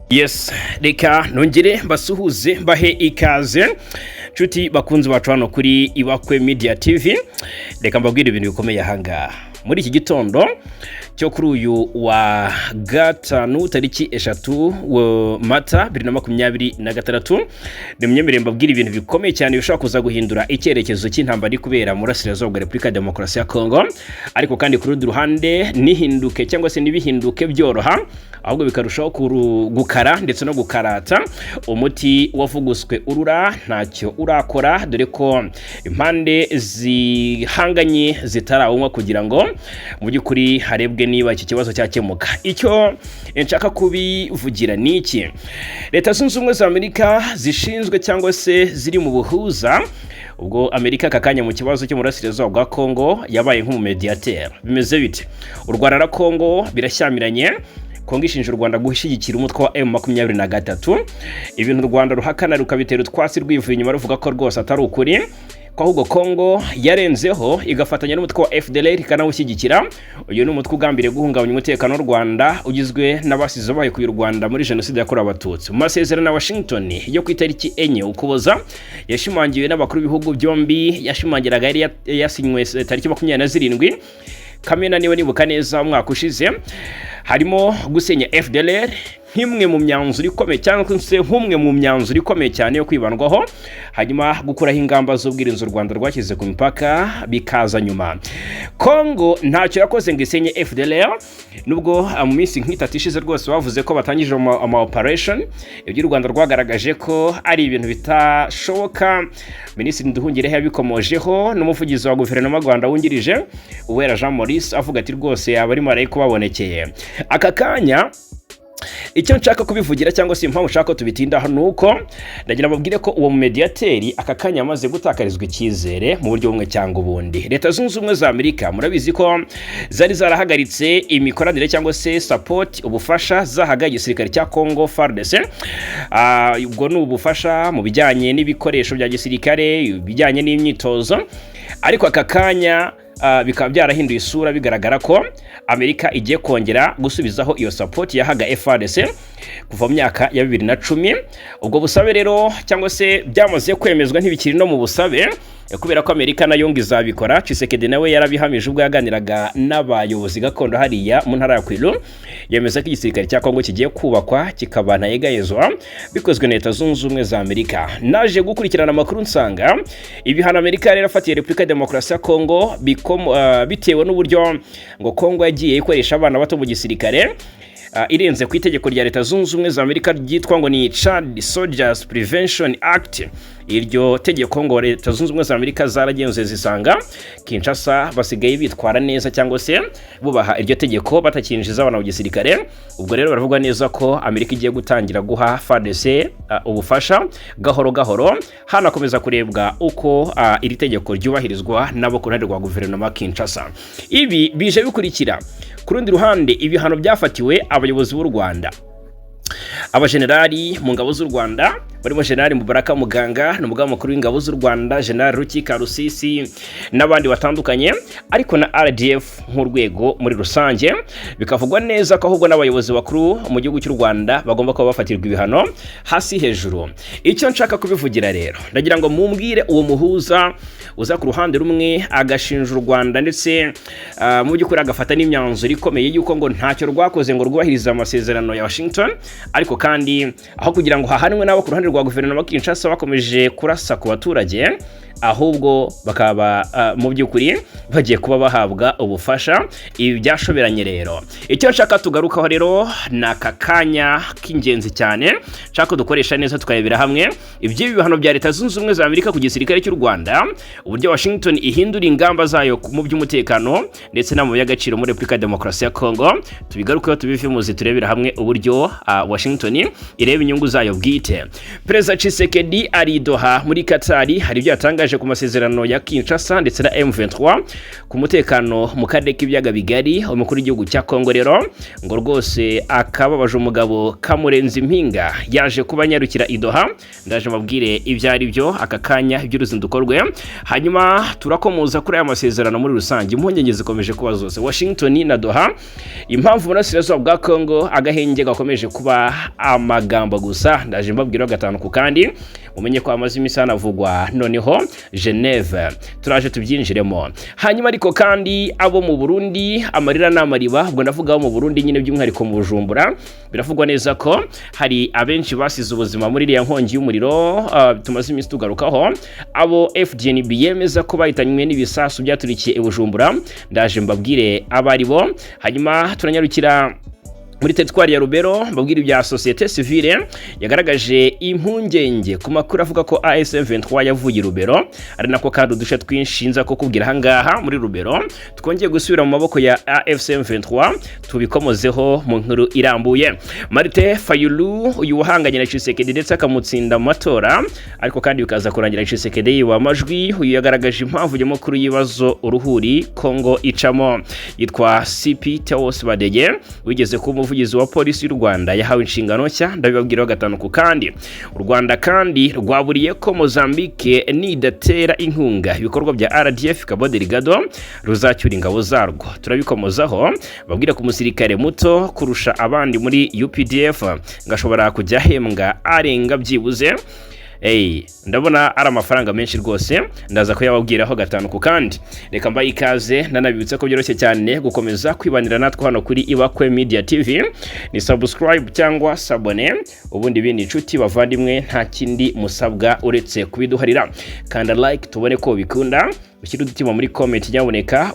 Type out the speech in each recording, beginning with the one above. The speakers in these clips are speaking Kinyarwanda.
Yes, reka nongere mbasuhuze mbahe ikaze nshuti bakunzi bacu hano kuri Ibakwe Media TV. Reka mbabwire ibintu bikomeye hanga muri iki gitondo cyo kuri uyu wa gatanu tariki 3 Mata 2026. Ndemyemerere mbabwire ibintu bikomeye cyane bishobora kuza guhindura icyerekezo cy'intambara iri kubera mu Burasirazuba bwa Repubulika ya Demokarasi ya Kongo, ariko kandi ku rundi ruhande nihinduke cyangwa se nibihinduke byoroha, ahubwo bikarushaho gukara ndetse no gukarata umuti wavuguswe urura ntacyo urakora, dore ko impande zihanganye zitarawumwa kugira ngo mu by'ukuri harebwe niba iki kibazo cyakemuka. Icyo nshaka kubivugira ni iki: Leta Zunze Ubumwe za Amerika zishinzwe cyangwa se ziri mu buhuza, ubwo Amerika kakanya mu kibazo cyo mu Burasirazuba bwa Kongo yabaye nk'umumediateur. Bimeze bite? U Rwanda na Kongo birashyamiranye. Kongo ishinja u Rwanda gushyigikira umutwe wa M23. Ibintu u Rwanda ruhakana rukabitera utwasi rwivuye inyuma ruvuga ko rwose atari ukuri, ko ahubwo Kongo yarenzeho igafatanya n'umutwe wa FDLR ikanawushyigikira. Uyu ni umutwe ugambiriye guhungabanya umutekano w'u Rwanda ugizwe n'abasize bahekuye u Rwanda muri jenoside yakorewe Abatutsi. Mu masezerano ya Washington yo ku itariki 4 Ukuboza yashimangiwe n'abakuru b'ibihugu byombi, yashimangiraga yari yasinywe tariki 27 Kamena niwe nibuka neza umwaka ushize, harimo gusenya FDLR nk'imwe mu myanzuro ikomeye cyangwa se nk'umwe mu myanzuro ikomeye cyane yo kwibandwaho, hanyuma gukuraho ingamba z'ubwirinzi u Rwanda rwashyize ku mipaka bikaza nyuma. Kongo ntacyo yakoze ngo isenye FDLR, nubwo mu minsi nk'itatu ishize rwose bavuze ko batangije ama operation. Ibyo u Rwanda rwagaragaje ko ari ibintu bitashoboka. Minisitiri Nduhungirehe yabikomojeho n'umuvugizi wa guverinoma y'u Rwanda wungirije Uwera Jean Maurice avuga ati rwose yaba ari marayika babonekeye. Aka kanya icyo nshaka kubivugira cyangwa se impamvu nshaka tubitinda hano nuko ndagira babwire ko uwo mediateri aka kanya amaze gutakarizwa icyizere mu buryo bumwe cyangwa ubundi. Leta Zunze Ubumwe za Amerika murabizi ko zari zarahagaritse imikoranire cyangwa se support, ubufasha zahaga igisirikare cya Kongo FARDC. Ubwo ni ubufasha mu bijyanye n'ibikoresho bya gisirikare, bijyanye n'imyitozo, ariko aka kanya bikaba byarahinduye isura, bigaragara ko Amerika igiye kongera gusubizaho iyo support yahaga FARDC kuva mu myaka ya 2010. Ubwo busabe rero cyangwa se byamaze kwemezwa ntibikiri no mu busabe, kubera ko Amerika nayo ngizabikora. Tshisekedi nawe yarabihamije ubwo yaganiraga n'abayobozi gakondo hariya mu ntara ya Kwilu, yemeza ko igisirikare cya Kongo kigiye kubakwa kikabana yegayezwa bikozwe na Leta Zunze Ubumwe za Amerika. Naje gukurikirana amakuru nsanga ibihano Amerika rero afatiye Repubulika ya Demokarasi ya Kongo bitewe n'uburyo ngo Kongo yagiye ikoresha abana bato mu gisirikare, irenze ku itegeko rya Leta Zunze Ubumwe za Amerika ryitwa ngo ni Child Soldiers Prevention Act. Iryo tegeko ngo Leta Zunze Ubumwe za Amerika zaragenze zisanga Kinshasa basigaye bitwara neza cyangwa se bubaha iryo tegeko batakinjiza abana mu gisirikare. Ubwo rero baravuga neza ko Amerika igiye gutangira guha FARDC ubufasha gahoro gahoro, hanakomeza kurebwa uko iri tegeko ryubahirizwa nabo ku ruhande rwa guverinoma Kinshasa. Ibi bije bikurikira ku rundi ruhande ibihano byafatiwe abayobozi b'u Rwanda. Abajenerali mu ngabo z'u Rwanda barimo General Mubaraka Muganga n'umugaba mukuru w'ingabo z'u Rwanda General Rukika Rusisi n'abandi batandukanye, ariko na RDF nk'urwego muri rusange. Bikavugwa neza ko ahubwo n'abayobozi bakuru mu gihugu cy'u Rwanda bagomba kuba bafatirwa ibihano hasi hejuru. Icyo nshaka kubivugira rero, ndagira ngo mumbwire uwo muhuza uza ku ruhande rumwe agashinja u Rwanda ndetse mu by'ukuri agafata n'imyanzuro ikomeye y'uko ngo ntacyo rwakoze ngo rwubahirize amasezerano ya Washington, ariko kandi aho kugira ngo hahanwe nabo ku ruhande rwa guverinoma Kinshasa bakomeje kurasa ku baturage, ahubwo bakaba mu by'ukuri bagiye kuba bahabwa ubufasha. Ibi byashoberanye rero. Icyo nshaka tugarukaho rero naka kanya k'ingenzi cyane, nshaka dukoresha neza tukayebera hamwe ibyo bihano bya Leta Zunze Ubumwe za Amerika ku gisirikare cy'u Rwanda, uburyo Washington ihindura ingamba zayo mu by'umutekano ndetse no mu by'agaciro muri Repubulika ya Demokarasi ya Kongo. Tubigarukeho tubivimuze turebera hamwe uburyo Washington ireba inyungu zayo bwite. Perezida Tshisekedi ari Doha muri Qatar, hari ibyo yatangaje ku masezerano ya Kinshasa ndetse na M23 ku mutekano mu karere k'ibyaga bigari. Umukuru w'igihugu cya Kongo rero ngo rwose akababaje umugabo kamurenza impinga yaje kubanyarukira i Doha. Ndaje mabwire ibyo ari byo aka kanya iby'uruzinduko rwe, hanyuma turakomoza kuri aya masezerano muri rusange. Impungenge zikomeje kuba zose Washington na Doha, impamvu burasirazuba bwa Kongo agahenge gakomeje kuba amagambo gusa. Ndaje mbabwira gatanu ku kandi umenye ko amazi imisana avugwa noneho Geneve, turaje tubyinjiremo. Hanyuma ariko kandi abo mu Burundi amarira n'amariba, ubwo ndavuga mu Burundi nyine by'umwihariko mu Bujumbura, biravugwa neza ko hari abenshi basize ubuzima muri iriya nkongi y'umuriro tumaze iminsi tugarukaho. Abo FDNB yemeza ko bahitanywe n'ibisasu byaturikiye i Bujumbura. Ndaje mbabwire abari bo, hanyuma turanyarukira muri teritwari ya Rubero mbabwira ibya societe civile yagaragaje impungenge ku makuru avuga ko AFC M23 yavuye Rubero, ari nako kandi udushe twinshi ko kubwira hangaha muri Rubero twongeye gusubira mu maboko ya AFC M23, tubikomozeho mu nkuru irambuye. Martin Fayulu uyu wahanganye na Tshisekedi ndetse akamutsinda mu matora, ariko kandi bikaza kurangira Tshisekedi yiwa amajwi. Uyu yagaragaje impamvu y'amakuru y'ibibazo uruhuri Kongo icamo. Yitwa CP Theos Badege, wigeze ku umuvugizi wa polisi y'u Rwanda, yahawe inshingano nshya. Ndabibabwiraho gatanu ku kandi. U Rwanda kandi rwaburiye ko Mozambique nidatera inkunga ibikorwa bya RDF Cabo Delgado ruzacyura ingabo zarwo. Turabikomozaho babwira ku musirikare muto kurusha abandi muri UPDF ngashobora kujya hembwa arenga byibuze ndabona ari amafaranga menshi rwose. Ndaza ko yababwiraho gatanu ku kandi. Reka mbaye ikaze nanabibutse ko byoroshye cyane gukomeza kwibanira natwe hano kuri Ibakwe Media TV. Ni subscribe cyangwa sabone, ubundi bindi inshuti bavandimwe nta kindi musabwa uretse kubiduharira. Kanda like tubone ko bikunda, ushyira udutima muri comment nyaboneka,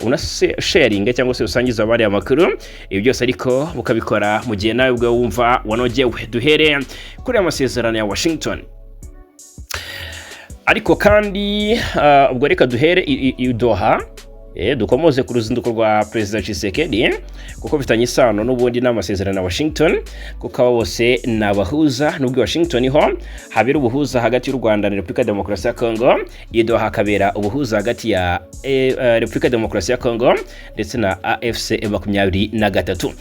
sharing cyangwa se usangiza abari amakuru. Ibi byose ariko mukabikora mu gihe nawe ubwo wumva wanogewe. Duhere kuri amasezerano ya Washington. Ariko kandi ubwo reka duhere i Doha, dukomoze ku ruzinduko rwa Perezida Tshisekedi kuko bifitanye isano n'ubundi n'amasezerano na Washington, kuko bose nabahuza. Nubwo Washington ho habera ubuhuza hagati y'u Rwanda na Repubulika Demokarasi ya Kongo, i Doha hakabera ubuhuza hagati ya Repubulika Demokarasi ya Kongo ndetse na AFC M23.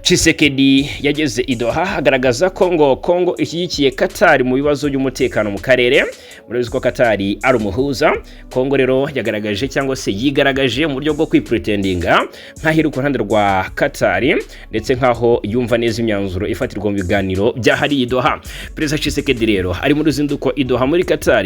Tshisekedi yageze i Doha agaragaza ko Kongo ishyigikiye Qatar mu bibazo by'umutekano mu karere. Murabizi ko Qatar ari umuhuza. Kongo rero yagaragaje cyangwa se yigaragaje mu buryo bwo kwipretendinga nk'ahiri ku ruhande rwa Qatar, ndetse nkaho yumva neza imyanzuro ifatirwa mu biganiro byahari i Doha. Perezida Tshisekedi rero ari mu ruzinduko i Doha muri Qatar,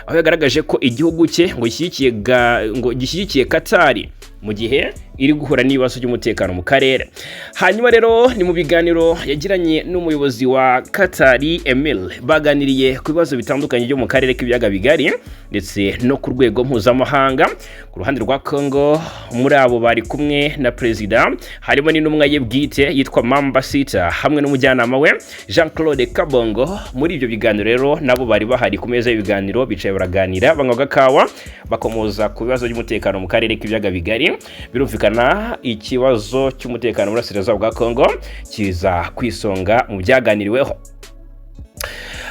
aho yagaragaje ko igihugu cye ngo gishyigikiye Qatar mu gihe iri guhura n'ibibazo by'umutekano mu karere. Hanyuma rero ni mu biganiro yagiranye n'umuyobozi wa Qatar Emil, baganiriye ku bibazo bitandukanye byo mu karere k'ibyaga bigari ndetse no ku rwego mpuzamahanga. Ku ruhande rwa Kongo muri abo bari kumwe na perezida harimo n'intumwa ye bwite yitwa Mamba Sita hamwe n'umujyanama we Jean-Claude Kabongo. Muri ibyo biganiro rero nabo bari bahari ku meza y'ibiganiro, bicaye baraganira banywa gakawa, bakomoza ku bibazo by'umutekano mu karere k'ibyaga bigari. Birumvikana ikibazo cy'umutekano burasirazuba bwa Kongo kiza kwisonga mu byaganiriweho.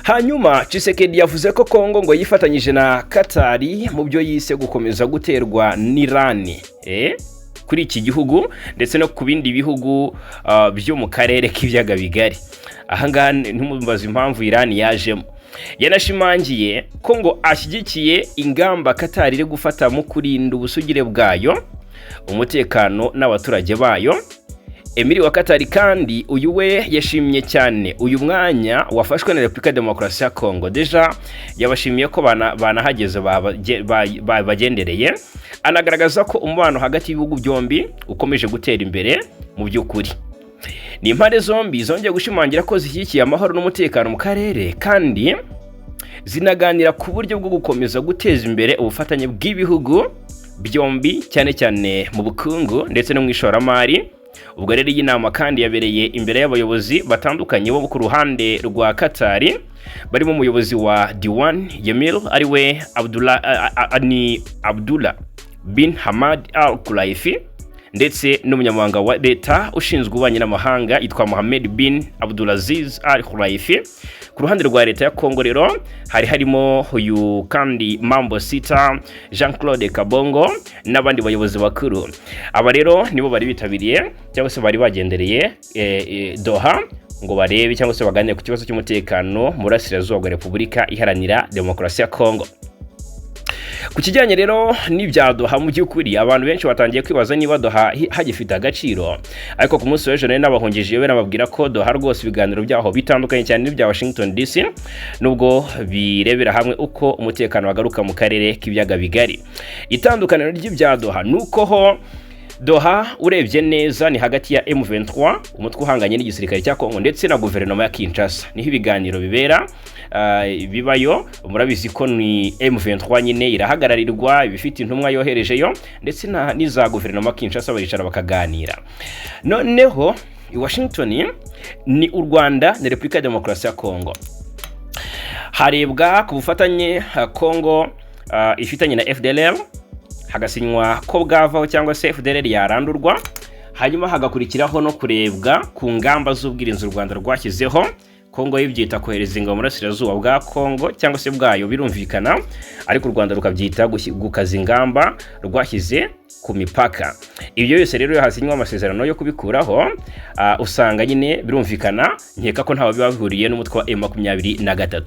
Hanyuma Tshisekedi yavuze ko Kongo ngo yifatanyije na Qatar mu byo yise gukomeza guterwa n'Irani kuri iki gihugu ndetse no ku bindi bihugu byo mu karere k'ibyaga bigari. Ahangaha ntumbaza impamvu Irani yajemo. Yanashimangiye ko ngo ashyigikiye ingamba Qatar iri gufata mu kurinda ubusugire bwayo, umutekano n'abaturage bayo. Emiri wa Qatar kandi uyu we yashimye cyane uyu mwanya wafashwe na Repubulika Demokarasi ya Kongo. Deja yabashimiye ko banahageze bagendereye, anagaragaza ko umubano hagati y'ibihugu byombi ukomeje gutera imbere mu by'ukuri. Ni impande zombi zongeye gushimangira ko zishyigikiye amahoro n'umutekano mu karere, kandi zinaganira ku buryo bwo gukomeza guteza imbere ubufatanye bw'ibihugu byombi, cyane cyane mu bukungu ndetse no mu ishoramari. Ubwo rero iyi nama kandi yabereye imbere y'abayobozi batandukanye bo ku ruhande rwa Qatar, barimo umuyobozi wa Diwan Yemil ariwe Abdullah bin Hamad Al Khulaifi, ndetse n'umunyamabanga wa leta ushinzwe ububanyi n'amahanga yitwa Mohamed bin Abdulaziz Al Khulaifi. Ku ruhande rwa leta ya Kongo rero harimo uyu kandi Mambo Sita, Jean-Claude Kabongo n'abandi bayobozi bakuru. Aba rero nibo bari bitabiriye cyangwa se bari bagendereye Doha ngo barebe cyangwa se baganire ku kibazo cy'umutekano mu burasirazuba bwa Repubulika Iharanira Demokarasi ya Kongo. Ku kijyanye rero n'ibya Doha mu by'ukuri abantu benshi batangiye kwibaza niba Doha hagifite agaciro, ariko ku munsi w'ejo n'abahungije yewe nababwira ko Doha rwose ibiganiro byaho bitandukanye cyane n'ibya Washington DC, nubwo birebera hamwe uko umutekano wagaruka mu karere k'ibiyaga bigari. Itandukaniro ry'ibya Doha nuko ho Doha urebye neza ni hagati ya M23 umutwe uhanganye n'igisirikare cya Kongo ndetse na guverinoma ya Kinshasa, niho ibiganiro bibera bibayo. Murabizi ko ni M23 nyine irahagararirwa, ibifite intumwa yoherejeyo ndetse n'iza guverinoma Kinshasa baricara bakaganira. Noneho i Washington ni u Rwanda na Repubulika ya Demokarasi ya Kongo. Harebwa ku bufatanye Kongo ifitanye na FDLR, hagasinywa ko bwavaho cyangwa se FDLR yarandurwa, hanyuma hagakurikiraho no kurebwa ku ngamba z'ubwirinzi u Rwanda rwashyizeho. Kongo yibyita kohereza ingabo mu burasirazuba bwa Kongo cyangwa se bwayo birumvikana, ariko u Rwanda rukabyita gukaza ingamba rwashyize ku mipaka. Ibyo byose rero hasinywa amasezerano yo kubikuraho, usanga nyine birumvikana, nkeka ko ntawe bibahuriye n'umutwe wa M23.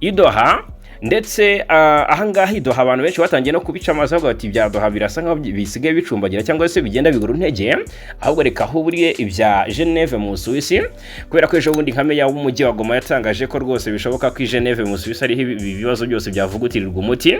Idoha ndetse ahangaha Idoha abantu benshi batangiye no kubica amazi avuga ati ibya Doha birasa nkaho bisigaye bicumbagira cyangwa se bigenda bigura intege, ahubwo reka huburiye ibya Geneve mu Suisse, kubera ko ejo bundi nka meya w'umujyi wa Goma yatangaje ko rwose bishoboka ko Geneve mu Suisse ariho ibibazo byose byavugutirirwa umuti.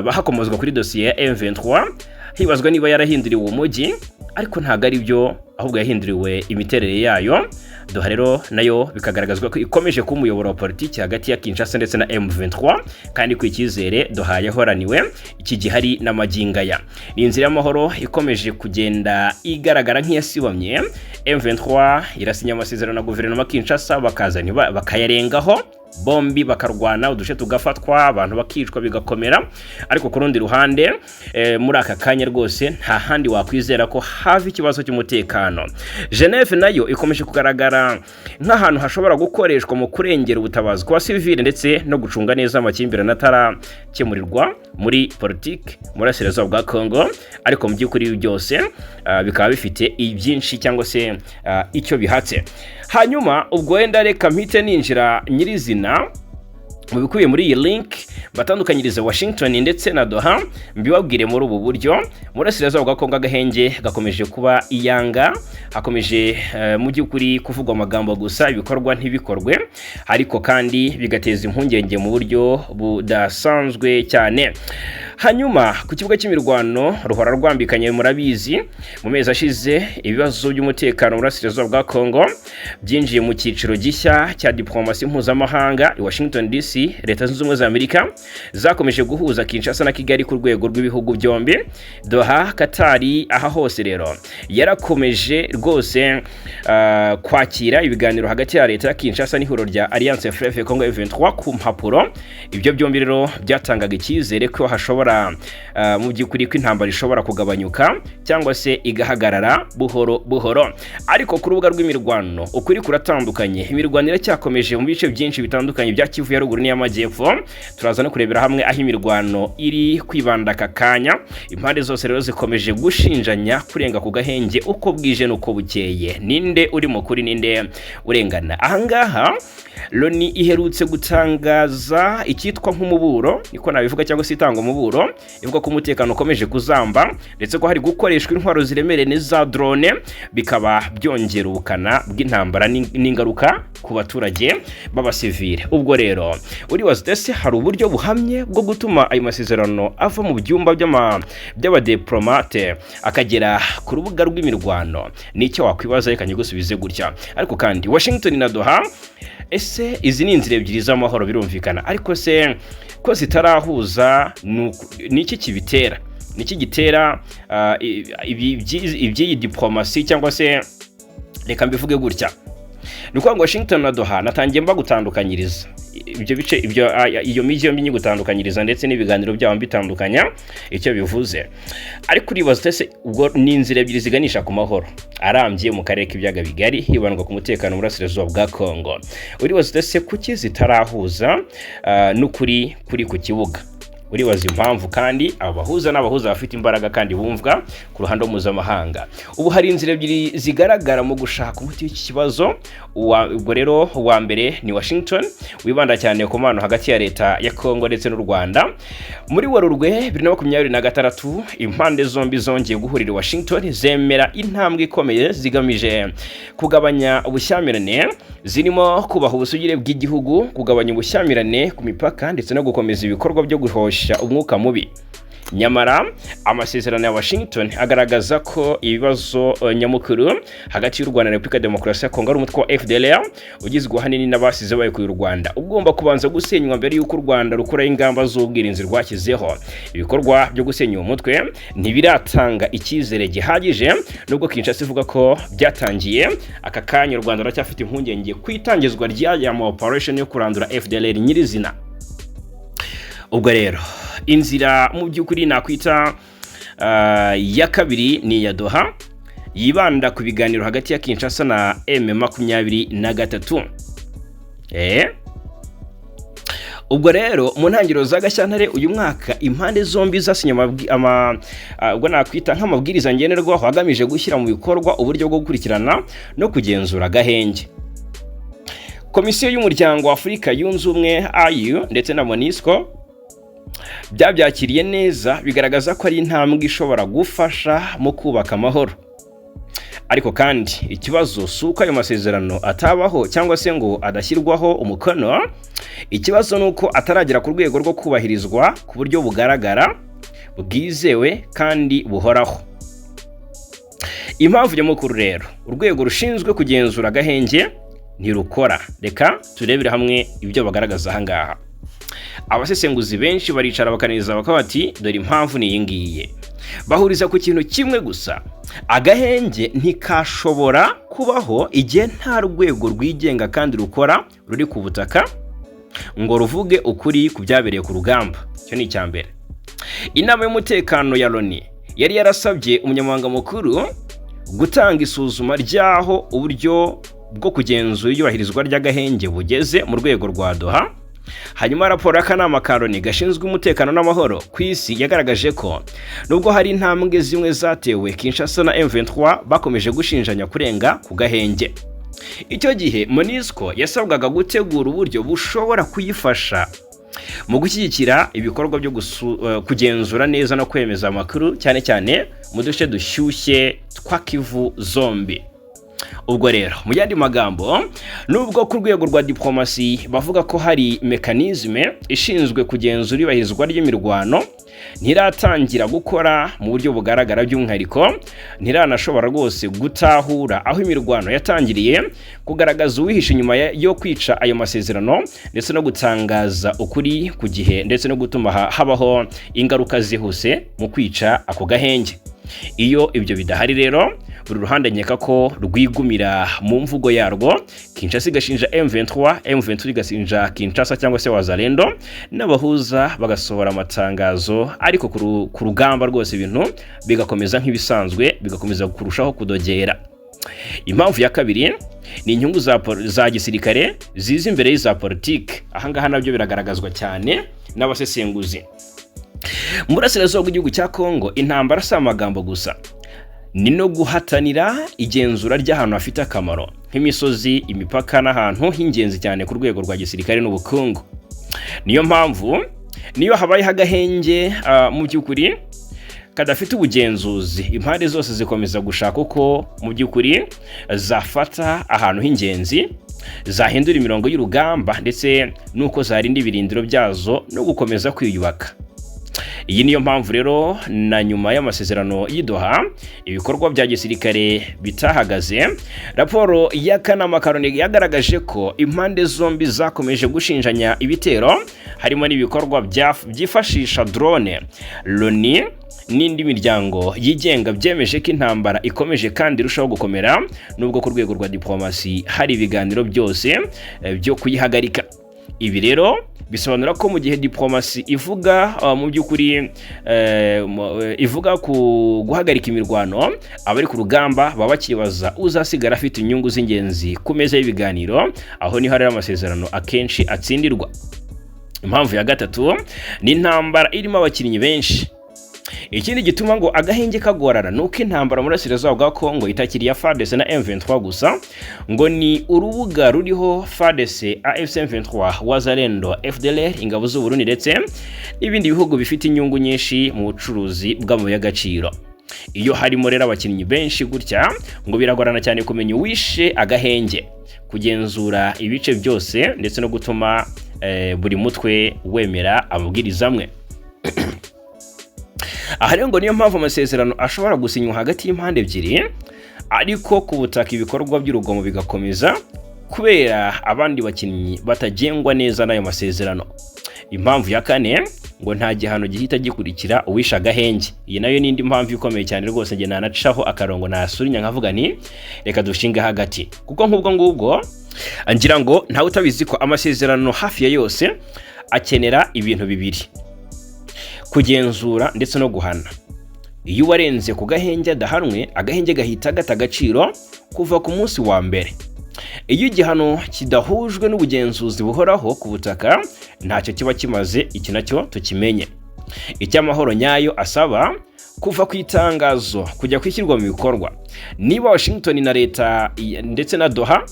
Bahakomozwa kuri dosiye ya M23 hibazwa niba yarahinduriwe umujyi, ariko ntago ari byo, ahubwo yahinduriwe imiterere yayo. Doha rero nayo bikagaragazwa ko ikomeje kuba umuyoboro wa politiki hagati ya Kinshasa ndetse na M23, kandi ku icyizere Doha yahoraniwe iki gihari n'amagingaya. Ni inzira y'amahoro ikomeje kugenda igaragara nk'iyasibamye. M23 irasinya amasezerano na guverinoma Kinshasa bakayarengaho, bombi bakarwana, uduce tugafatwa, abantu bakicwa bigakomera. Ariko ku rundi ruhande muri aka kanya rwose nta handi wakwizera ko hava ikibazo cy'umutekano. Geneve nayo ikomeje kugaragara nk'ahantu hashobora gukoreshwa mu kurengera ubutabazi kwa civile ndetse no gucunga neza amakimbirane atarakemurirwa muri politiki mu burasirazuba bwa Kongo, ariko mu by'ukuri byose bikaba bifite ibyinshi cyangwa se icyo bihatse. Hanyuma ubwo wenda reka mpite ninjira nyirizina mu bikubiye muri iyi link batandukanyiriza Washington ndetse na Doha, mbibabwire muri ubu buryo. Mu burasirazuba bwa Kongo agahenge gakomeje kuba iyanga, hakomeje mu by'ukuri kuvugwa amagambo gusa, ibikorwa ntibikorwe, ariko kandi bigateza impungenge mu buryo budasanzwe cyane. Hanyuma ku kibuga cy'imirwano ruhora rwambikanye, murabizi mu mezi ashize ibibazo by'umutekano mu burasirazuba bwa Kongo byinjiye mu cyiciro gishya cya diplomasi mpuzamahanga. I Washington DC Leta Zunze Ubumwe za Amerika zakomeje guhuza Kinshasa na Kigali ku rwego rw'ibihugu byombi. Doha, Katari, aha hose rero yarakomeje rwose kwakira ibiganiro hagati ya leta ya Kinshasa n'ihuriro rya Alliance Fleuve Congo M23 ku mpapuro. Ibyo byombi rero byatangaga icyizere ko hashobora mu by'ukuri ko intambara ishobora kugabanyuka cyangwa se igahagarara buhoro buhoro. Ariko ku rubuga rw'imirwano ukuri kuratandukanye. Imirwano iracyakomeje mu bice byinshi bitandukanye bya Kivu ya ruguru n'iy'amajyepfo. Turaza no kurebera hamwe aho imirwano iri kwibanda aka kanya. Impande zose rero zikomeje gushinjanya kurenga ku gahenge uko bwije n'uko bukeye. Ninde uri mu kuri, ninde urengana? Ahangaha Loni iherutse gutangaza icyitwa nk'umuburo, niko nabivuga, cyangwa se itanga umuburo ivuga ko umutekano ukomeje kuzamba ndetse ko hari gukoreshwa intwaro ziremereye n'iza drone, bikaba byongera ubukana bw'intambara n'ingaruka ku baturage b'abasivile. Ubwo rero uribaza ese hari uburyo buhamye bwo gutuma ayo masezerano ava mu byumba by'abadiplomate akagera ku rubuga rw'imirwano? Nicyo wakwibaza, reka nyigusubize gutya. Ariko kandi Washington na Doha, ese izi ni inzira ebyiri z'amahoro birumvikana, ariko se ko zitarahuza niki kibitera? Niki gitera iby'iyi diplomasi, cyangwa se reka mbivuge gutya, nuko ngo Washington na Doha natangiye mbagutandukanyiriza ibyo bice iyo miji yombi nyigutandukanyiriza ndetse n'ibiganiro byabo bitandukanya icyo bivuze. ariko uribaza tese ubwo ni inzira ebyiri ziganisha ku mahoro arambye mu karere k'ibyaga bigari hibandwa ku mutekano mu burasirazuba bwa Kongo. uribaza tese kuki zitarahuza n'ukuri kuri ku kibuga. uribaza impamvu kandi abahuza n'abahuza bafite imbaraga kandi bumvwa ku ruhando mpuzamahanga. ubu hari inzira ebyiri zigaragara mu gushaka umuti w'iki kibazo. ubwo rero uwa mbere ni Washington wibanda cyane ku mano hagati ya leta ya Kongo ndetse n'u Rwanda. muri Werurwe 2026 impande zombi zongeye guhurira Washington zemera intambwe ikomeye zigamije kugabanya ubushyamirane zirimo kubaha ubusugire bw'igihugu, kugabanya ubushyamirane ku mipaka ndetse no gukomeza ibikorwa byo guhosha umwuka mubi. nyamara amasezerano ya Washington agaragaza ko ibibazo nyamukuru hagati y'u Rwanda na Repubulika Demokarasi ya Kongo ari umutwe wa FDLR ugizwe ahanini n'abasize bayikuye u Rwanda ugomba kubanza gusenywa mbere y'uko u Rwanda rukora ingamba z'ubwirinzi rwashyizeho. ibikorwa byo gusenya uwo mutwe ntibiratanga icyizere gihagije nubwo Kinshasa ivuga ko byatangiye. aka kanya u Rwanda ruracyafite impungenge ku itangizwa ry'aya operation yo kurandura FDLR nyirizina. ubwo rero inzira mu by'ukuri nakwita ya kabiri ni ya Doha yibanda ku biganiro hagati ya Kinshasa na M23. ubwo rero mu ntangiriro za Gashyantare uyu mwaka impande zombi zasinye ubwo nakwita nk'amabwiriza ngenerwaho agamije gushyira mu bikorwa uburyo bwo gukurikirana no kugenzura agahenge. Komisiyo y'Umuryango wa Afurika Yunze Ubumwe AU ndetse na MONUSCO byabyakiriye neza bigaragaza ko ari intambwe ishobora gufasha mu kubaka amahoro. ariko kandi ikibazo suko ayo masezerano atabaho cyangwa se ngo adashyirwaho umukono. ikibazo nuko ataragera ku rwego rwo kubahirizwa ku buryo bugaragara, bwizewe kandi buhoraho. impamvu nyamukuru rero urwego rushinzwe kugenzura agahenge ntirukora. reka turebere hamwe ibyo bagaragaza aha ngaha. abasesenguzi benshi baricara bakaneza bakabati dore impamvu ni iyi ngiyi. bahuriza ku kintu kimwe gusa: agahenge ntikashobora kubaho igihe nta rwego rwigenga kandi rukora ruri ku butaka ngo ruvuge ukuri ku byabereye ku rugamba. cyo ni icya mbere. inama y'umutekano ya Loni yari yarasabye umunyamabanga mukuru gutanga isuzuma ry'aho uburyo bwo kugenzura iyubahirizwa ry'agahenge bugeze mu rwego rwa Doha. hanyuma raporo y'akanama ka Loni gashinzwe umutekano n'amahoro ku isi yagaragaje ko nubwo hari intambwe zimwe zatewe, Kinshasa na M23 bakomeje gushinjanya kurenga ku gahenge. icyo gihe MONUSCO yasabwaga gutegura uburyo bushobora kuyifasha mu gushyigikira ibikorwa byo kugenzura neza no kwemeza amakuru, cyane cyane mu duce dushyushye twa Kivu zombi. ubwo rero mu yandi magambo, nubwo ku rwego rwa diplomasi bavuga ko hari mekanizme ishinzwe kugenzura ibahirizwa ry'imirwano, ntiratangira gukora mu buryo bugaragara. by'umwihariko ntiranashobora rwose gutahura aho imirwano yatangiriye, kugaragaza uwihishe inyuma yo kwica ayo masezerano ndetse no gutangaza ukuri ku gihe ndetse no gutuma habaho ingaruka zihuse mu kwica ako gahenge. iyo ibyo bidahari rero, buri ruhande nkeka ko rwigumira mu mvugo yarwo. Kinshasa igashinja M23 igashinja Kinshasa cyangwa se Wazalendo, n'abahuza bagasohora amatangazo, ariko ku rugamba rwose ibintu bigakomeza nk'ibisanzwe, bigakomeza kurushaho kudogera. impamvu ya kabiri ni inyungu za gisirikare ziza imbere y'iza politiki. ahangaha nabyo biragaragazwa cyane n'abasesenguzi. mu burasirazuba bw'igihugu cya Kongo intambara si amagambo gusa, ni no guhatanira igenzura ry'ahantu hafite akamaro nk'imisozi, imipaka n'ahantu h'ingenzi cyane ku rwego rwa gisirikare n'ubukungu. niyo mpamvu niyo habayeho agahenge mu by'ukuri kadafite ubugenzuzi, impande zose zikomeza gushaka uko mu by'ukuri zafata ahantu h'ingenzi, zahindura imirongo y'urugamba ndetse n'uko zarinda ibirindiro byazo no gukomeza kwiyubaka. Iyi niyo mpamvu rero na nyuma y'amasezerano y'Doha ibikorwa bya gisirikare bitahagaze. Raporo y'akanama Karoni yagaragaje ko impande zombi zakomeje gushinjanya ibitero harimo n'ibikorwa byifashisha drone. Loni n'indi miryango yigenga byemeje ko intambara ikomeje kandi irushaho gukomera nubwo ku rwego rwa diplomasi hari ibiganiro byose byo kuyihagarika. Ibi rero bisobanura ko mu gihe diplomasi ivuga mu by'ukuri ivuga ku guhagarika imirwano, abari ku rugamba baba bakibaza uzasigara afite inyungu z'ingenzi ku meza y'ibiganiro, aho niho hari amasezerano akenshi atsindirwa. Impamvu ya gatatu ni intambara irimo abakinnyi benshi. Ikindi gituma ngo agahenge kagorara nuko intambara muri Burasirazuba bwa Kongo itakiri ya FARDC na M23 gusa, ngo ni urubuga ruriho FARDC, AFC M23, Wazalendo, FDLR, ingabo z'u Burundi ndetse n'ibindi bihugu bifite inyungu nyinshi mu bucuruzi bw'amabuye y'agaciro. Iyo harimo rero abakinnyi benshi gutya ngo biragorana cyane kumenya uwishe agahenge, kugenzura ibice byose ndetse no gutuma buri mutwe wemera amabwiriza amwe. Aha rero ngo niyo mpamvu amasezerano ashobora gusinywa hagati y'impande ebyiri, ariko ku butaka ibikorwa by'urugomo bigakomeza kubera abandi bakinnyi batagengwa neza n'ayo masezerano. Impamvu ya kane ngo nta gihano gihita gikurikira uwisha agahenge. Iyi nayo n'indi mpamvu ikomeye cyane rwose nge nanacaho akarongo nasurinya nkavuga ni reka dushinge hagati, kuko nk'ubwo ngubwo ngira ngo ntawe utabizi ko amasezerano hafi ya yose akenera ibintu bibiri: kugenzura ndetse no guhana. Iyo warenze ku gahenge adahanwe, agahenge gahita gata agaciro kuva ku munsi wa mbere. Iyo igihano kidahujwe n'ubugenzuzi buhoraho ku butaka, ntacyo kiba kimaze. Iki nacyo tukimenye. Icy'amahoro nyayo asaba kuva ku itangazo kujya kwishyirwa mu bikorwa. Niba Washington na leta ndetse na Doha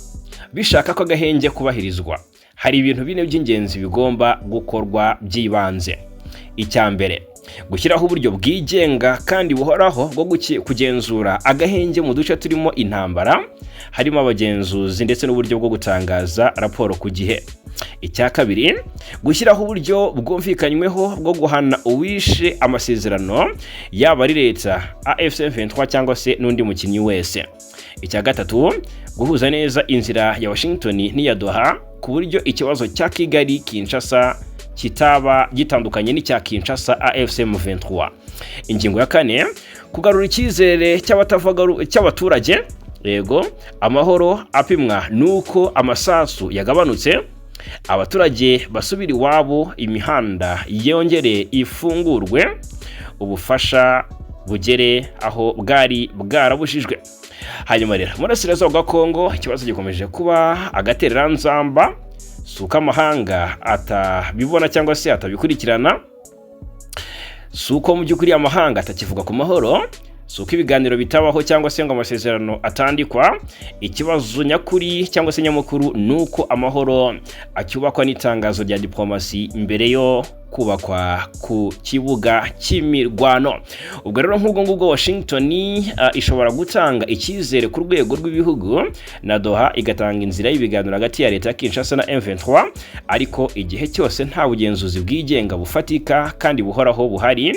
bishaka ko agahenge kubahirizwa, hari ibintu bine by'ingenzi bigomba gukorwa by'ibanze. Icya mbere, gushyiraho uburyo bwigenga kandi buhoraho bwo kugenzura agahenge mu duce turimo intambara, harimo abagenzuzi ndetse n'uburyo bwo gutangaza raporo ku gihe. Icya kabiri, gushyiraho uburyo bwumvikanyweho bwo guhana uwishe amasezerano, yaba ari leta, AFC M23 cyangwa se n'undi mukinnyi wese. Icya gatatu, guhuza neza inzira ya Washington n'iya Doha ku buryo ikibazo cya Kigali Kinshasa kitaba gitandukanye n'icya Kinshasa AFC M23. Ingingo ya kane, kugarura icyizere cy'abaturage. Yego, amahoro apimwa nuko amasasu yagabanutse, abaturage basubira iwabo, imihanda yongere ifungurwe, ubufasha bugere aho bwari bwarabujijwe. Hanyuma rero muri Burasirazuba bwa Kongo ikibazo gikomeje kuba agatereranzamba, suko amahanga atabibona cyangwa se atabikurikirana, suko mu by'ukuri amahanga atakivuga ku mahoro, suko ibiganiro bitabaho cyangwa se ngo amasezerano atandikwa. Ikibazo nyakuri cyangwa se nyamukuru nuko amahoro acyubakwa n'itangazo rya diplomasi mbere yo kubakwa ku kibuga cy'imirwano. Ubwo rero nk'ubwo ngubwo Washington ishobora gutanga icyizere ku rwego rw'ibihugu na Doha igatanga inzira y'ibiganiro hagati ya leta ya Kinshasa na M23, ariko igihe cyose nta bugenzuzi bwigenga bufatika kandi buhoraho buhari,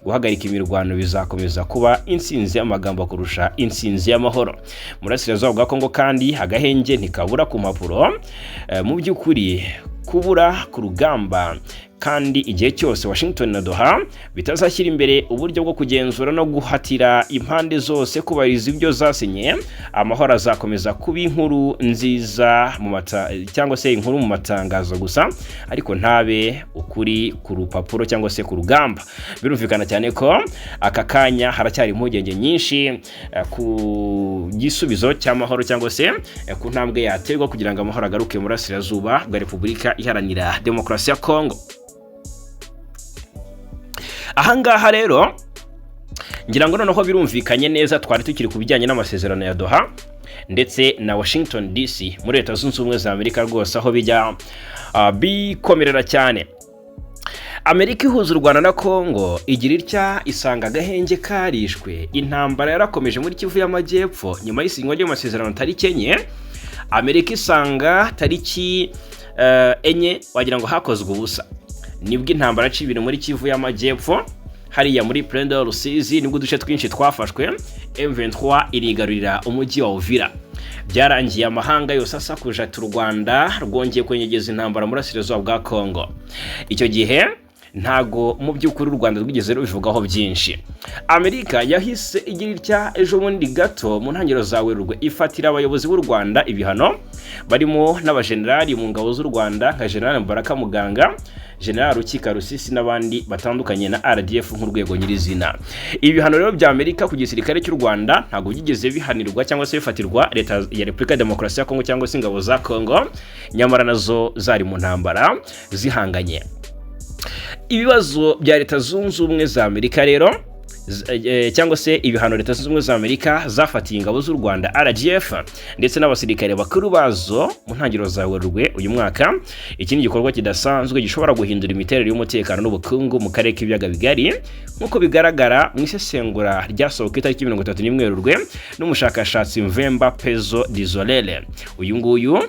guhagarika imirwano bizakomeza kuba insinzi y'amagambo kurusha insinzi y'amahoro. Muri Burasirazuba bwa Kongo kandi agahenge ntikabura ku mpapuro, mu by'ukuri kubura ku rugamba, kandi igihe cyose Washington na Doha bitazashyira imbere uburyo bwo kugenzura no guhatira impande zose kubariza ibyo zasinye, amahoro azakomeza kuba inkuru nziza cyangwa se inkuru mu matangazo gusa, ariko ntabe ukuri ku rupapuro cyangwa se ku rugamba. Birumvikana cyane ko aka kanya haracyari impungenge nyinshi ku gisubizo cy'amahoro cyangwa se ku ntambwe yaterwa kugira ngo amahoro agaruke muri Burasirazuba bwa Repubulika Iharanira Demokarasi ya Kongo. Ahangaha rero ngira ngo noneho birumvikanye neza, twari tukiri ku bijyanye n'amasezerano ya Doha ndetse na Washington DC muri Leta Zunze Ubumwe za Amerika, rwose aho bijya bikomerera cyane. Amerika ihuza u Rwanda na Kongo igira itya isanga agahenge karishwe. Intambara yarakomeje muri Kivu y'Amajyepfo nyuma y'isinywa ry'amasezerano tariki enye. Amerika isanga tariki enye wagira ngo hakozwe ubusa, nibwo intambara y'ibintu muri Kivu y'Amajyepfo hariya muri Plaine de Rusizi nibwo uduce twinshi twafashwe, M23 irigarurira umujyi wa Uvira. Byarangiye amahanga yose asakuje ati u Rwanda rwongeye kwenyegeza intambara muri Burasirazuba bwa Kongo. Icyo gihe ntago mu by'ukuri u Rwanda rwigeze rubivugaho byinshi. Amerika yahise igira itya ejo bundi gato mu ntangiriro za Werurwe ifatira abayobozi b'u Rwanda ibihano, barimo n'abajenerali mu ngabo z'u Rwanda nka General Mbaraka Muganga, General Rukika Rusisi n'abandi batandukanye na RDF nk'urwego nyirizina. Ibihano rero bya Amerika ku gisirikare cy'u Rwanda ntago byigeze bihanirwa cyangwa se bifatirwa leta ya Repubulika ya Demokarasi ya Kongo cyangwa se ingabo za Kongo, nyamara nazo zari mu ntambara zihanganye. Ibibazo bya Leta Zunze Ubumwe za Amerika rero cyangwa se ibihano Leta Zunze Ubumwe za Amerika zafatiye ingabo z'u Rwanda RDF ndetse n'abasirikare bakuru bazo mu ntangiriro za Werurwe uyu mwaka, ikindi gikorwa kidasanzwe gishobora guhindura imiterere y'umutekano n'ubukungu mu karere k'ibiyaga bigari, nk'uko bigaragara mu isesengura ryasohoka itariki 31 Werurwe n'umushakashatsi Mvemba Pezo Dizolele. Uyu nguyu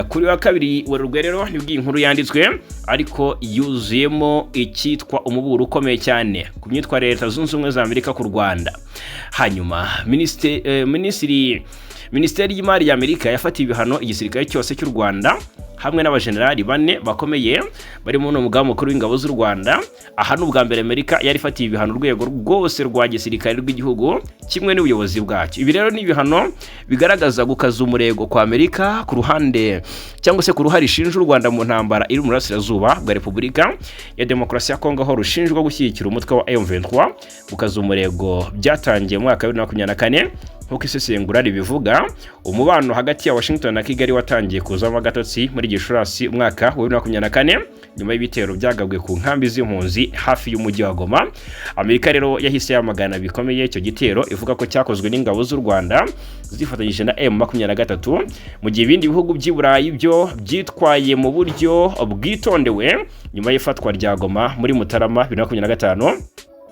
kuri wa kabiri Werurwe rero nibwo inkuru yanditswe, ariko yuzuyemo icyitwa umuburo ukomeye cyane ku myitwarire Leta Zunze Ubumwe za Amerika ku Rwanda. Hanyuma Minisiteri y'Imari ya Amerika yafatiye ibihano igisirikare cyose cy'u Rwanda hamwe n'abajenerali 4 bakomeye barimo n'umugaba mukuru w'ingabo z'u Rwanda. Aha n'ubwa mbere Amerika yari fatiye ibihano urwego rwose rwa gisirikare rw'igihugu kimwe n'ubuyobozi bwacyo. Ibi rero ni ibihano bigaragaza gukaza umurego kwa Amerika ku ruhande cyangwa se ku ruhare ishinja u Rwanda mu ntambara iri mu Burasirazuba bwa Repubulika ya Demokarasi ya Kongo, aho rushinjwa gushyigikira umutwe wa M23. Gukaza umurego byatangiye mu mwaka wa 2024 nk'uko isesengura ribivuga. Umubano hagati ya Washington na Kigali watangiye kuzamo agatotsi muri Gicurasi umwaka wa 2024 nyuma y'ibitero byagabwe ku nkambi z'impunzi hafi y'umujyi wa Goma. Amerika rero yahise yamagana bikomeye icyo gitero, ivuga ko cyakozwe n'ingabo z'u Rwanda zifatanyije na M23, mu gihe ibindi bihugu by'i Burayi byo byitwaye mu buryo bwitondewe nyuma y'ifatwa rya Goma muri Mutarama 2025.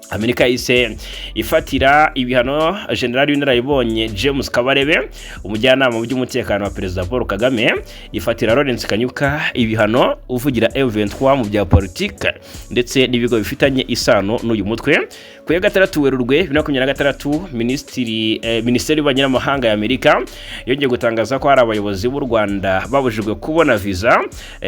Amerika yise ifatira ibihano General w'inararibonye James Kabarebe, umujyanama mu by'umutekano wa Perezida Paul Kagame. Ifatira Lawrence Kanyuka ibihano uvugira M23 mu bya politike ndetse n'ibigo bifitanye isano n'uyu mutwe. Ku ya 6 Werurwe 2026 Minisiteri y'Abanyamahanga ya Amerika yongeye gutangaza ko hari abayobozi b'u Rwanda babujijwe kubona visa,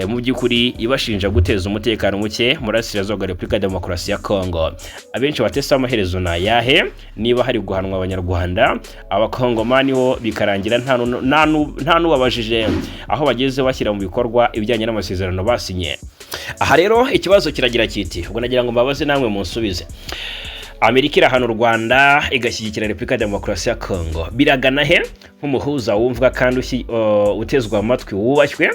mu by'ukuri ibashinja guteza umutekano muke muri Burasirazuba bwa Repubulika ya Demokarasi ya Kongo. Abenshi batesa amaherezo na yahe niba hari guhanwa abanyarwanda, abakongomani ho bikarangira nta n'ubabajije aho bageze bashyira mu bikorwa ibijyanye n'amasezerano basinye. Aha rero ikibazo kiragira kiti, ubwo nagira ngo mbabaze namwe munsubize. Amerika irahana u Rwanda igashyigikira Repubulika ya Demokarasi ya Kongo, biragana he nk'umuhuza wumvwa kandi utezwa amatwi wubashywe?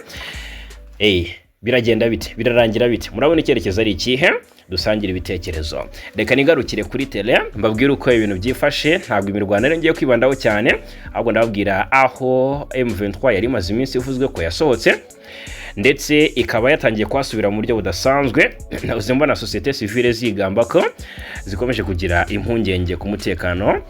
Biragenda bite? Birarangira bite? Murabona icyerekezo ari ikihe? Dusangira ibitekerezo. Reka nigarukire kuri tele mbabwira uko ibintu byifashe. Ntabwo imirwano rero ngiye kwibandaho cyane, ahubwo ndababwira aho M23 yari maze iminsi ivuzwe ko yasohotse ndetse ikaba yatangiye kwasubira mu buryo budasanzwe. Navuze mbona societe civile zigamba ko zikomeje kugira impungenge ku mutekano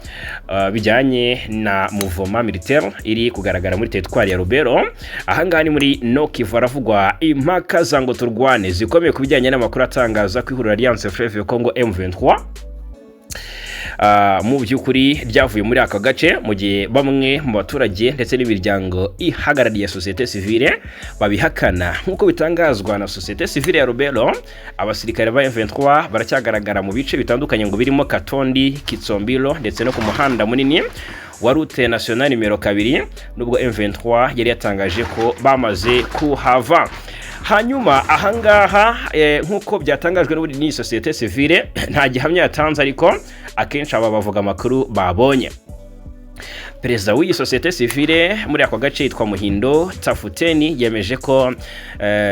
bijyanye na mouvement militaire iri kugaragara muri territoire ya Rubero. Ahangani muri Nokivu haravugwa impaka zango turwane zikomeye ku bijyanye n'amakuru atangaza ko ihuriro Alliance Fleuve Congo M23 mu by'ukuri ryavuye muri aka gace, mu gihe bamwe mu baturage ndetse n'imiryango ihagarariye societe civile babihakana. Nk'uko bitangazwa na societe civile ya Rubero, abasirikare ba M23 baracyagaragara mu bice bitandukanye ngo birimo Katondi, Kitsombiro ndetse no ku muhanda munini wa route nationale nimero 2, nubwo M23 yari yatangaje ko bamaze kuhava. Hanyuma ahangaha nk'uko byatangajwe n'uri societe civile nta gihamya yatanze, ariko akenshi aba bavuga amakuru babonye. Perezida w'iyi societe civile muri ako gace yitwa Muhindo Tafuteni yemeje ko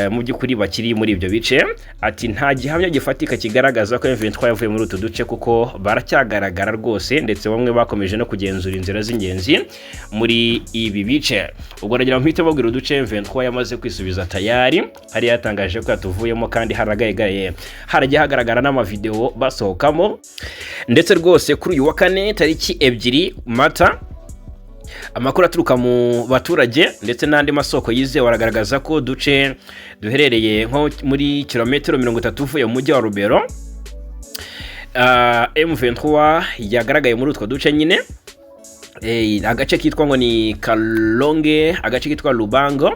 mu by'ukuri bakiri muri ibyo bice. Ati nta gihamya gifatika kigaragaza ko M23 yavuye muri utu duce kuko baracyagaragara rwose, ndetse bamwe bakomeje no kugenzura inzira z'ingenzi muri ibi bice. Ubwo nagira mpite babwira uduce M23 yamaze kwisubiza tayari, hari yatangaje ko yatuvuyemo kandi haragaye haragiye hagaragara n'amavideo basohokamo. Ndetse rwose kuri uyu wa 4 tariki 2 Mata amakuru aturuka mu baturage ndetse n'andi masoko yizewe baragaragaza ko duce duherereye nko muri kilometero 30 uvuye mu mujyi wa Rubero M23 yagaragaye muri utwo duce nyine, agace kitwa ngo ni Kalonge, agace kitwa Lubango.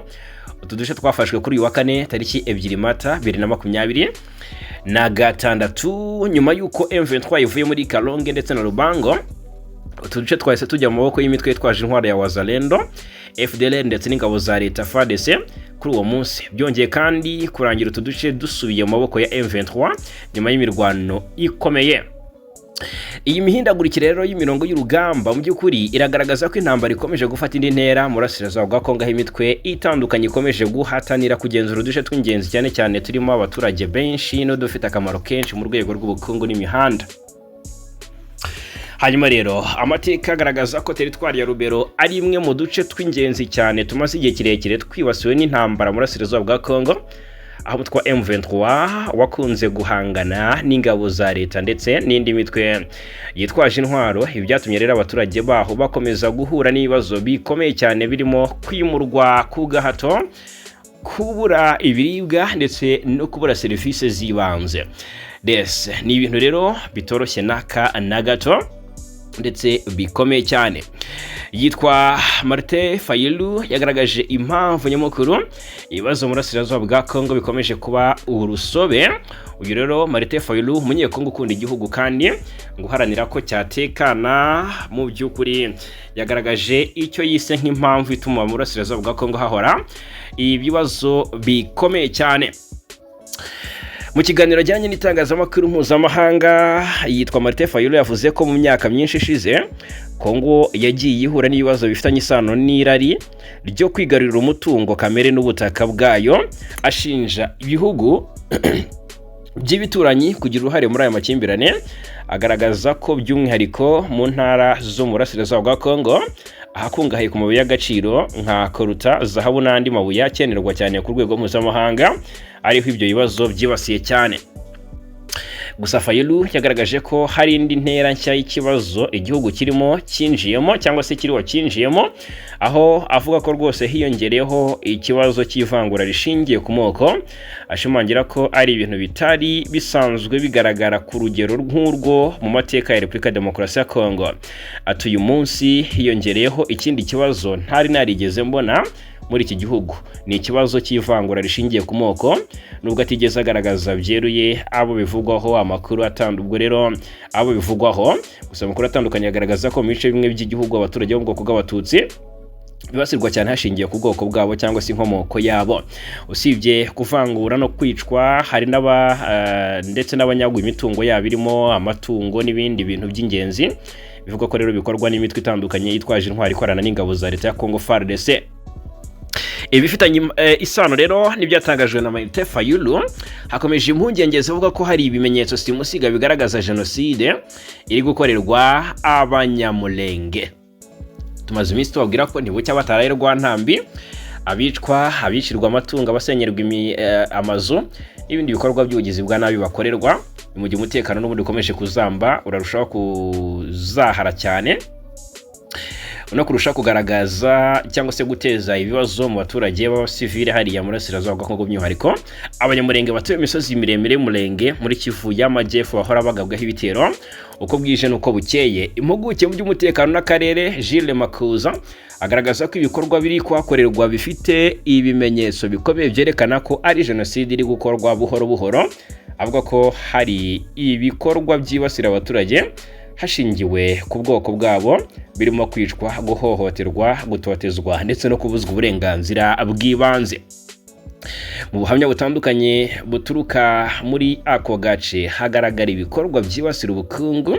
Utu duce twafashwe kuri uyu wa kane tariki 2 Mata 2026 nyuma y'uko M23 ivuye muri Kalonge ndetse na Lubango. Utu duce twahise tujya mu maboko y'imitwe yitwaje intwaro ya Wazalendo, FDLR ndetse n'ingabo za leta FARDC kuri uwo munsi. Byongeye kandi kurangira utu duce dusubiye mu maboko ya M23 nyuma y'imirwano ikomeye. Iyi mihindagurikire rero y'imirongo y'urugamba mu by'ukuri iragaragaza ko intambara ikomeje gufata indi ntera mu burasirazuba bwa Kongo, aho imitwe itandukanye ikomeje guhatanira kugenzura uduce tw'ingenzi cyane cyane turimo abaturage benshi no dufite akamaro kenshi mu rwego rw'ubukungu n'imihanda. Hanyuma rero amateka agaragaza ko teritwari ya Rubero ari imwe mu duce tw'ingenzi cyane tumaze igihe kirekire twibasiwe n'intambara mu burasirazuba bwa Kongo, aho umutwe wa M23 wakunze guhangana n'ingabo za leta ndetse n'indi mitwe yitwaje intwaro. Ibi byatumye rero abaturage baho bakomeza guhura n'ibibazo bikomeye cyane birimo kwimurwa ku gahato, kubura ibiribwa ndetse no kubura serivisi z'ibanze. Ni ibintu rero bitoroshye n'aka na gato ndetse bikomeye cyane. Yitwa Martin Fayulu yagaragaje impamvu nyamukuru ibibazo mu burasirazuba bwa Kongo bikomeje kuba urusobe. Uyu rero Martin Fayulu, umunyekongo ukunda igihugu kandi guharanira ko cyatekana, mu by'ukuri yagaragaje icyo yise nk'impamvu ituma mu burasirazuba bwa Kongo hahora ibibazo bikomeye cyane. Mu kiganiro ajyanye n'itangazamakuru mpuzamahanga, yitwa Martin Fayulu yavuze ko mu myaka myinshi ishize Kongo yagiye ihura n'ibibazo bifitanye isano n'irari ryo kwigarurira umutungo kamere n'ubutaka bwayo, ashinja ibihugu by'ibituranyi kugira uruhare muri aya makimbirane. Agaragaza ko by'umwihariko mu ntara zo mu burasirazuba bwa Kongo ahakungahaye ku mabuye y'agaciro nka koruta, zahabu n'andi mabuye akenerwa cyane ku rwego mpuzamahanga ariho ibyo bibazo byibasiye cyane. Gusa Fayulu yagaragaje ko hari indi ntera nshya y'ikibazo igihugu kirimo cyinjiyemo cyangwa se kiriho cyinjiyemo, aho avuga ko rwose hiyongereyeho ikibazo cy'ivangura rishingiye ku moko. Ashimangira ko ari ibintu bitari bisanzwe bigaragara ku rugero nk'urwo mu mateka ya Repubulika ya Demokarasi ya Kongo. Ati uyu munsi hiyongereyeho ikindi kibazo ntari narigeze mbona muri iki gihugu, ni ikibazo cy'ivangura rishingiye ku moko, nubwo atigeze agaragaza byeruye abo bivugwaho amakuru atandukanye. Rero abo bivugwaho gusa amakuru atandukanye agaragaza ko mu bice bimwe by'igihugu abaturage bo mu bwoko bw'abatutsi bibasirwa cyane hashingiye ku bwoko bwabo cyangwa se inkomoko yabo. Usibye kuvangura no kwicwa, hari ndetse n'abanyagwa imitungo yabo irimo amatungo n'ibindi bintu by'ingenzi. Bivuga ko rero bikorwa n'imitwe itandukanye yitwaje intwari ikorana n'ingabo za leta ya Kongo FARDC. Ibifitanye isano rero n'ibyatangajwe na Martin Fayulu. Hakomeje impungenge zivuga ko hari ibimenyetso simusiga bigaragaza jenoside iri gukorerwa Abanyamulenge. Tumaze iminsi tubabwira ko ntibucya batarayirwa ntambi, abicirwa amatungo, abasenyerwa amazu n'ibindi bikorwa by'ubugizi bwa nabi bakorerwa. Mu gihe umutekano n'ubundi ukomeje kuzamba, urarushaho kuzahara cyane no kurusha kugaragaza cyangwa se guteza ibibazo mu baturage b'abasivile hariya muri burasirazuba bwa Kongo, by'umwihariko Abanyamulenge batuye imisozi miremire y'Umurenge muri Kivu y'Amajyepfo bahora bagabwaho ibitero uko bwije n'uko bukeye. Impuguke mu by'umutekano n'akarere Gilles Makuza agaragaza ko ibikorwa biri kuhakorerwa bifite ibimenyetso bikomeye byerekana ko ari jenoside iri gukorwa buhoro buhoro. Avuga ko hari ibikorwa byibasira abaturage hashingiwe ku bwoko bwabo, birimo kwicwa, guhohoterwa, gutotezwa ndetse no kubuzwa uburenganzira bw'ibanze. Mu buhamya butandukanye buturuka muri ako gace hagaragara ibikorwa byibasira ubukungu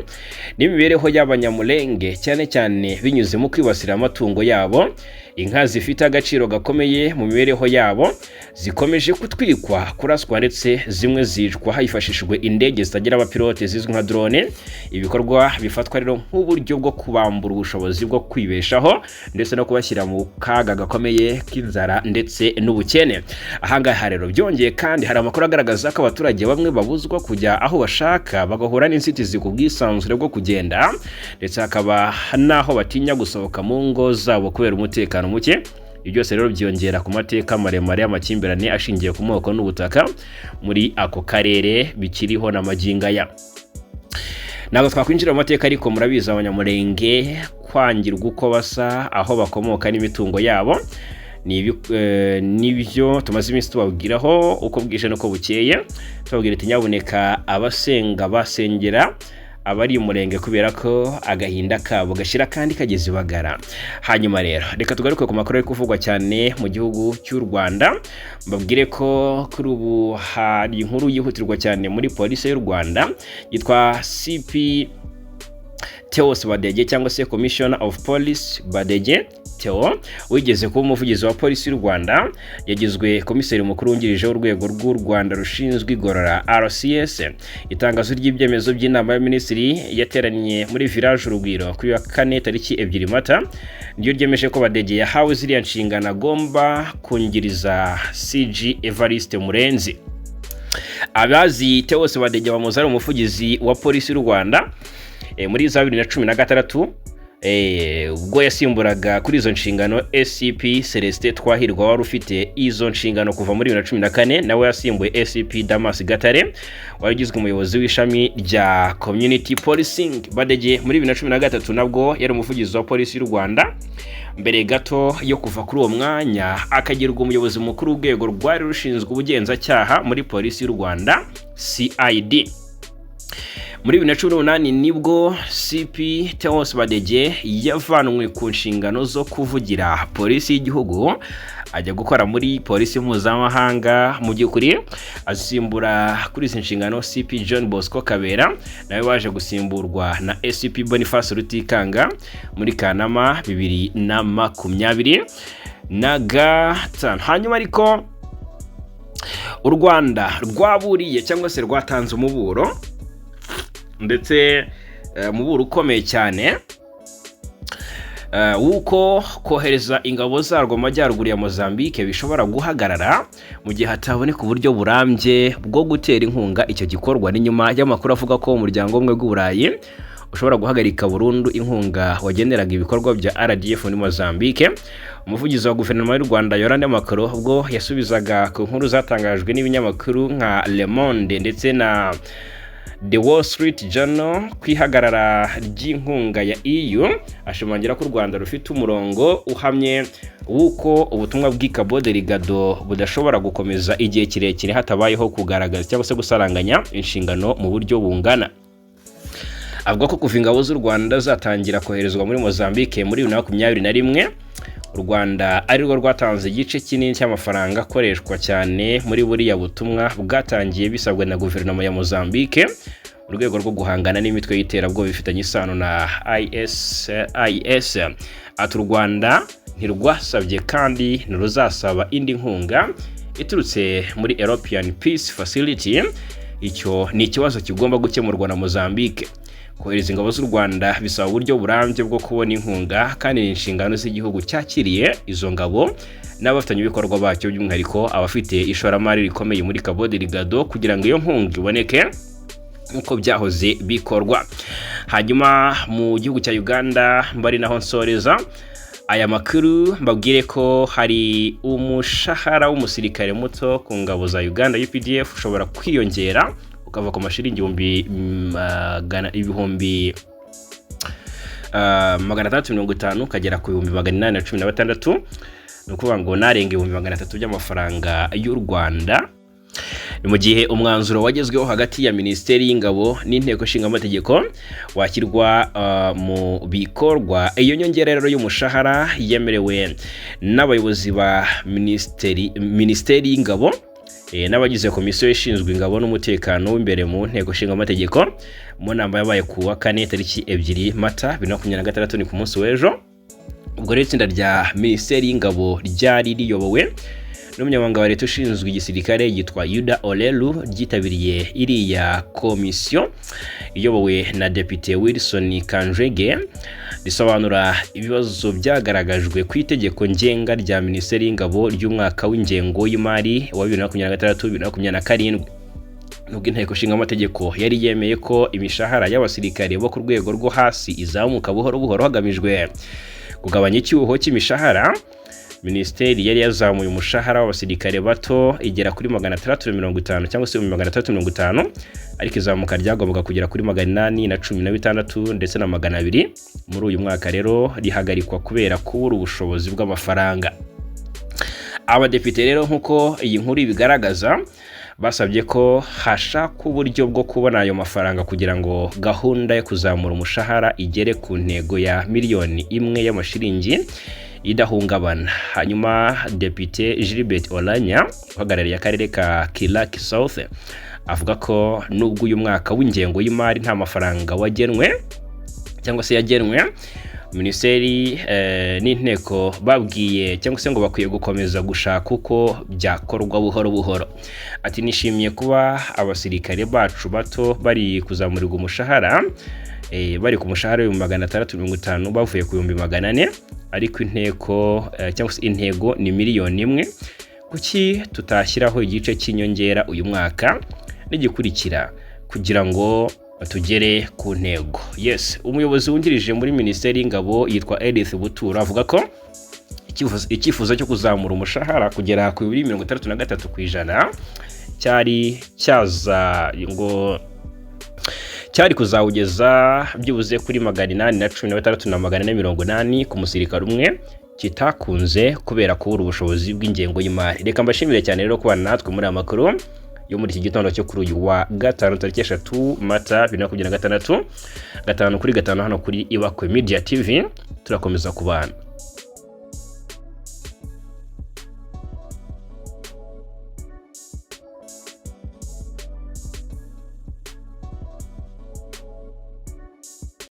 n'imibereho y'Abanyamulenge, cyane cyane binyuze mu kwibasira amatungo yabo. Inka zifite agaciro gakomeye mu mibereho yabo zikomeje kutwikwa, kuraswa ndetse zimwe zicwa hifashishijwe indege zitagira abapilote zizwi nka drone. Ibikorwa bifatwa rero nk'uburyo bwo kubambura ubushobozi bwo kwibeshaho ndetse no kubashyira mu kaga gakomeye k'inzara ndetse n'ubukene. Ahangaha rero byongeye kandi hari amakuru agaragaza ko abaturage bamwe babuzwa kujya aho bashaka, bagahura n'inzitizi ku bwisanzure bwo kugenda, ndetse hakaba naho batinya gusohoka mu ngo zabo kubera umutekano muke. Ibyo byose rero byongera ku mateka maremare y'amakimbirane ashingiye ku moko n'ubutaka muri ako karere bikiriho na magingo aya. ntabwo twakwinjira mu mateka ariko murabizi abanyamurenge kwangirwa uko basa, aho bakomoka n'imitungo yabo, nibyo tumaze iminsi tubabwiraho uko bwije nuko bukeye, tubabwira ati nyabuneka abasenga basengera abari umurenge kubera ko agahinda kabo gashira kandi kageze bagara. Hanyuma rero reka tugaruke ku makuru ari kuvugwa cyane mu gihugu cy'u Rwanda, mbabwire ko kuri ubu hari inkuru yihutirwa cyane muri polisi y'u Rwanda yitwa CP Theos Badege cyangwa se Commissioner of Police Badege Theo, wigeze kuba umuvugizi wa polisi y'u Rwanda, yagizwe komiseri mukuru wungirije w'urwego rw'u Rwanda rushinzwe igorora RCS. Itangazo ry'ibyemezo by'inama ya minisitiri yateraniye muri village Urugwiro kuri wa 4 tariki 2 Mata, niryo ryemeje ko Badege yahawe ziriya nshingano agomba kungiriza CG Evariste Murenzi. Abazi Theos Badege bamuzi ari umuvugizi wa polisi y'u Rwanda muri za 2016 ubwo yasimburaga kuri izo nshingano SCP Celestin Twahirwa wari ufite izo nshingano kuva muri 2014, nawe yasimbuye SCP Damas Gatare warigizwe umuyobozi w'ishami rya Community Policing. Badege muri 2013 nabwo yari umuvugizi wa polisi y'u Rwanda, mbere gato yo kuva kuri uwo mwanya akagirwa umuyobozi mukuru w'urwego rwari rushinzwe ubugenzacyaha muri polisi y'u Rwanda CID. Muri 2018 nibwo CP Theos Badege yavanwe ku nshingano zo kuvugira polisi y'igihugu ajya gukora muri polisi mpuzamahanga. Mu by'ukuri asimbura kuri izi nshingano CP John Bosco Kabera, nawe waje gusimburwa na SCP Boniface Rutikanga muri Kanama 2025. Hanyuma ariko u Rwanda rwaburiye cyangwa se rwatanze umuburo, ndetse umuburo ukomeye cyane wuko kohereza ingabo zarwo mu majyaruguru ya Mozambique bishobora guhagarara mu gihe hataboneka uburyo burambye bwo gutera inkunga icyo gikorwa. Ni nyuma y'amakuru avuga ko umuryango umwe w'Uburayi ushobora guhagarika burundu inkunga wageneraga ibikorwa bya RDF muri Mozambique. Umuvugizi wa guverinoma y'u Rwanda Yolande Makaro ubwo yasubizaga ku nkuru zatangajwe n'ibinyamakuru nka Le Monde ndetse na The Wall Street Journal kwihagarara ry'inkunga ya EU, ashimangira ko u Rwanda rufite umurongo uhamye wuko ubutumwa bw'Cabo Delgado budashobora gukomeza igihe kirekire hatabayeho kugaragaza cyangwa se gusaranganya inshingano mu buryo bungana. Avuga ko kuva ingabo z'u Rwanda zatangira koherezwa muri Mozambique muri 2021, u Rwanda ari rwo rwatanze igice kinini cy'amafaranga akoreshwa cyane muri buriya butumwa bwatangiye bisabwa na guverinoma ya Mozambique mu rwego rwo guhangana n'imitwe y'iterabwoba bifitanye isano na IS. Ati u Rwanda ntirwasabye kandi ntiruzasaba indi nkunga iturutse muri European Peace Facility. Icyo ni ikibazo kigomba gukemurwa na Mozambique. Kohereza ingabo z'u Rwanda bisaba uburyo burambye bwo kubona inkunga, kandi ni inshingano z'igihugu cyakiriye izo ngabo n'abafatanya ibikorwa bacyo, by'umwihariko abafite ishoramari rikomeye muri Cabo Delgado, kugira ngo iyo nkunga iboneke uko byahoze bikorwa. Hanyuma mu gihugu cya Uganda, mbari naho nsoreza aya makuru, mbabwire ko hari umushahara w'umusirikare muto ku ngabo za Uganda UPDF ushobora kwiyongera ukava ku mashiringi 350 kagera ku 816, no kuvuga ngo narenga 300 by'amafaranga y'u Rwanda. Ni mu gihe umwanzuro wagezweho hagati ya Minisiteri y'Ingabo n'Inteko Ishinga Amategeko wakirwa mu bikorwa. Iyo nyongera rero y'umushahara yemerewe n'abayobozi ba Minisiteri y'Ingabo n'abagize komisiyo ishinzwe ingabo n'umutekano w'imbere mu Nteko Ishinga Amategeko mu nama yabaye ku wa 4 tariki 2 Mata 2026, ni ku munsi w'ejo. Ubwo rero itsinda rya Minisiteri y'Ingabo ryari riyobowe n'umunyamabanga wa leta ushinzwe igisirikare yitwa Yuda Olelu, ryitabiriye iriya komisiyo iyobowe na Depite Wilson Kanjege, risobanura ibibazo byagaragajwe ku itegeko ngenga rya Minisiteri y'Ingabo ry'umwaka w'ingengo y'imari wa 2026-2027. Nubwo Inteko Ishinga Amategeko yari yemeye ko imishahara y'abasirikare bo ku rwego rwo hasi izamuka buhoro buhoro hagamijwe kugabanya icyuho cy'imishahara, minisiteri yari yazamuye umushahara w'abasirikare bato igera kuri 650 cyangwa se 650, ariko izamuka ryagombaga kugera kuri 816 ndetse na 200 muri uyu mwaka rero rihagarikwa kubera kubura ubushobozi bw'amafaranga. Abadepite rero nkuko iyi nkuru ibigaragaza basabye ko hashakwa uburyo bwo kubona ayo mafaranga kugira ngo gahunda yo kuzamura umushahara igere ku ntego ya miliyoni 1 y'amashiringi idahungabana. Hanyuma Depite Gilbert Olanya uhagarariye akarere ka Kilaki South avuga ko nubwo uyu mwaka w'ingengo y'imari nta mafaranga wagenwe cyangwa se yagenwe, minisiteri n'inteko babwiye cyangwa se ngo bakwiye gukomeza gushaka uko byakorwa buhoro buhoro. Ati nishimiye kuba abasirikare bacu bato bari kuzamurirwa umushahara, bari ku mushahara wa 650 bavuye ku 400, ariko inteko cyangwa se intego ni miliyoni 1. Kuki tutashyiraho igice cy'inyongera uyu mwaka n'igikurikira kugira ngo tugere ku ntego? Yes, umuyobozi wungirije muri minisiteri y'ingabo yitwa Edith Butura avuga ko icyifuzo cyo kuzamura umushahara kugera ku 63% cyari kuzawugeza byibuze kuri 816 na 480 ku musirikare umwe, kitakunze kubera kubura ubushobozi bw'ingengo y'imari. Reka mbashimire cyane rero kubana natwe muri amakuru yo muri iki gitondo cyo kuri uyu wa 5 tariki 3 Mata 2026, 5 kuri 5 hano kuri Ibakwe Media TV. Turakomeza kubana.